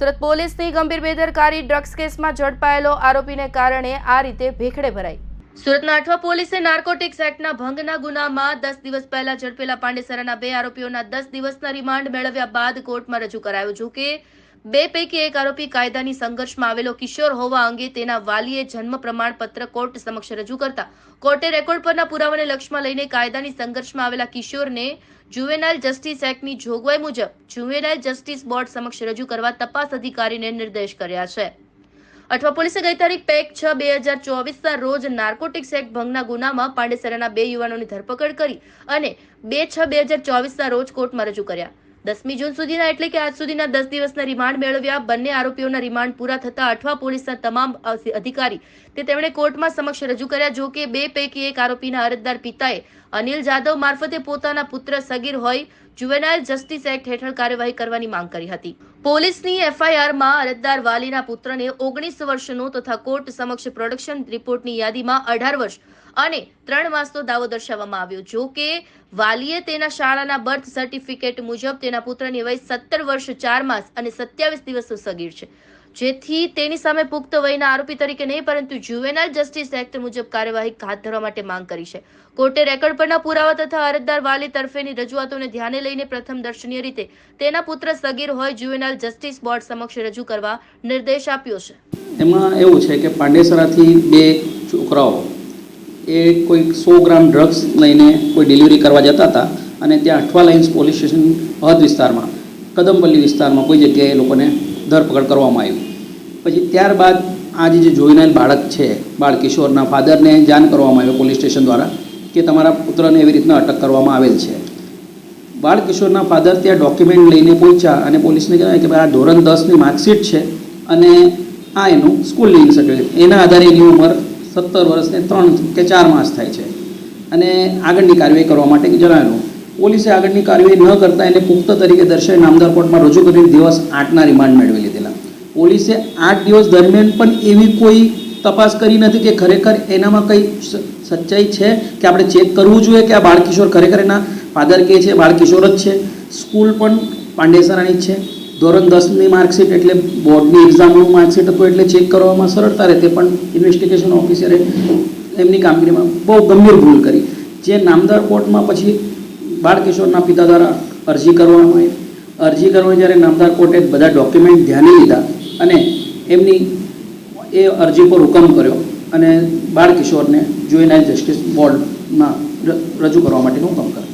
સુરત પોલીસની ગંભીર બેદરકારી ડ્રગ્સ કેસમાં ઝડપાયેલો આરોપીને કારણે આ રીતે ભેખડે ભરાઈ। સુરતના અઠવા પોલીસે નાર્કોટિક્સ એક્ટના ભંગના ગુનામાં 10 દિવસ પહેલા ઝડપેલા પાંડેસરાના 2 આરોપીઓના 10 દિવસના રિમાન્ડ મેળવ્યા બાદ કોર્ટમાં રજૂ કરાયો। જો કે 2 પૈકી એક આરોપી કાયદાની સંઘર્ષમાં આવેલો કિશોર હોવા અંગે તેના વાલીએ જન્મ પ્રમાણપત્ર કોર્ટ સમક્ષ રજૂ કરતા કોર્ટે રેકોર્ડ પરના પુરાવાને લક્ષ્યમાં લઈને કાયદાની સંઘર્ષમાં આવેલા કિશોરને જુવેનાઇલ જસ્ટિસ એક્ટની જોગવાઈ મુજબ જુવેનાઇલ જસ્ટિસ બોર્ડ સમક્ષ રજૂ કરવા તપાસ અધિકારીને નિર્દેશ કર્યા છે। અઠવા પોલીસે ગઈ તારીખ 1/6/2024 રોજ નાર્કોટિક્સ એક્ટ ભંગના ગુનામાં પાંડેસરાના 2 યુવાનોની ધરપકડ કરી અને 2/6/2024 રોજ કોર્ટમાં રજૂ કર્યા। 10મી જૂન સુધીના એટલે કે આજ સુધીના 10 દિવસના રિમાન્ડ મેળવ્યા। બંને આરોપીઓના રિમાન્ડ પૂરા થતા અઠવા પોલીસના તમામ અધિકારી તેમણે કોર્ટમાં સમક્ષ રજૂ કર્યા। જો કે 2 પૈકી એક આરોપીના અરજદાર પિતાએ અનિલ જાદવ મારફતે પોતાના પુત્ર સગીર હોય જુવેનાઇલ જસ્ટિસ એક્ટ હેઠળ કાર્યવાહી કરવાની માંગ કરી હતી। પોલીસની એફઆઈઆરમાં અરજદાર વાલીના પુત્રને 19 વર્ષનો તથા કોર્ટ સમક્ષ પ્રોડક્શન રિપોર્ટની યાદીમાં 18 વર્ષ અને 3 માસનો દાવો દર્શાવવામાં આવ્યો। જો કે વાલીએ તેના શાળાના બર્થ સર્ટિફિકેટ મુજબ તેના પુત્રની વય 17 વર્ષ 4 માસ અને 27 દિવસનો સગીર છે, જેથી તેની સામે પુખ્ત વયના આરોપી તરીકે નહીં પરંતુ જુવેનાઇલ જસ્ટિસ એક્ટ મુજબ કાર્યવાહી હાથ ધરવા માટે માંગ કરી છે। કોર્ટે રેકોર્ડ પરના પુરાવા તથા અરજદાર વાલી તરફેની રજૂઆતોને ધ્યાને લઈને પ્રથમ દર્શનીય રીતે તેના પુત્ર સગીર હોય જુવેનાઇલ જસ્ટિસ બોર્ડ સમક્ષ રજૂ કરવા નિર્દેશ આપ્યો છે। એમાં એવું છે કે પાંડેસરાથી 2 છોકરાઓ એ કોઈ 100 ગ્રામ ડ્રગ્સ લઈને કોઈ ડિલિવરી કરવા જતા હતા અને ત્યાં અઠવા લાઇન્સ પોલીસ સ્ટેશન હદ વિસ્તારમાં કદમપલ્લી વિસ્તારમાં કોઈ જગ્યાએ એ લોકોને ધરપકડ કરવામાં આવી। પછી ત્યારબાદ આજે જે જોઈનાઇલ બાળક છે બાળ કિશોરના ફાધરને જાણ કરવામાં આવ્યો પોલીસ સ્ટેશન દ્વારા કે તમારા પુત્રને એવી રીતના અટક કરવામાં આવેલ છે। બાળ કિશોરના ફાધર ત્યાં ડોક્યુમેન્ટ લઈને પહોંચ્યા અને પોલીસને કહેવાય કે ભાઈ આ ધોરણ 10ની માર્કશીટ છે અને આ એનું સ્કૂલ લિવિંગ સર્ટિફિકેટ, એના આધારે એની ઉંમર 17 વર્ષને 3 કે 4 માસ થાય છે અને આગળની કાર્યવાહી કરવા માટે જણાવેલું। પોલીસે આગળની કાર્યવાહી ન કરતાં એને પુખ્ત તરીકે દર્શાવી નામદાર કોર્ટમાં રજૂ કરીને દિવસ 8ના રિમાન્ડ મેળવી લીધેલા। પોલીસે 8 દિવસ દરમિયાન પણ એવી કોઈ તપાસ કરી નથી કે ખરેખર એનામાં કંઈ સચ્ચાઈ છે કે આપણે ચેક કરવું જોઈએ કે આ બાળકિશોર ખરેખર એના ફાધર કે છે બાળકિશોર જ છે। સ્કૂલ પણ પાંડેસરાની જ છે, ધોરણ 10ની માર્કશીટ એટલે બોર્ડની એક્ઝામનું માર્કશીટ હતું એટલે ચેક કરવામાં સરળતા રહે, તે પણ ઇન્વેસ્ટિગેશન ઓફિસરે એમની કામગીરીમાં બહુ ગંભીર ભૂલ કરી, જે નામદાર કોર્ટમાં પછી બાળકિશોરના પિતા દ્વારા અરજી કરવામાં આવી। અરજી કરવા જ્યારે નામદાર કોર્ટે બધા ડોક્યુમેન્ટ ધ્યાને લીધા અને એમની એ અરજી પર હુકમ કર્યો અને બાળકિશોરને જુવેનાઇલ જસ્ટિસ બોર્ડમાં રજૂ કરવા માટેનું હુકમ કર્યો।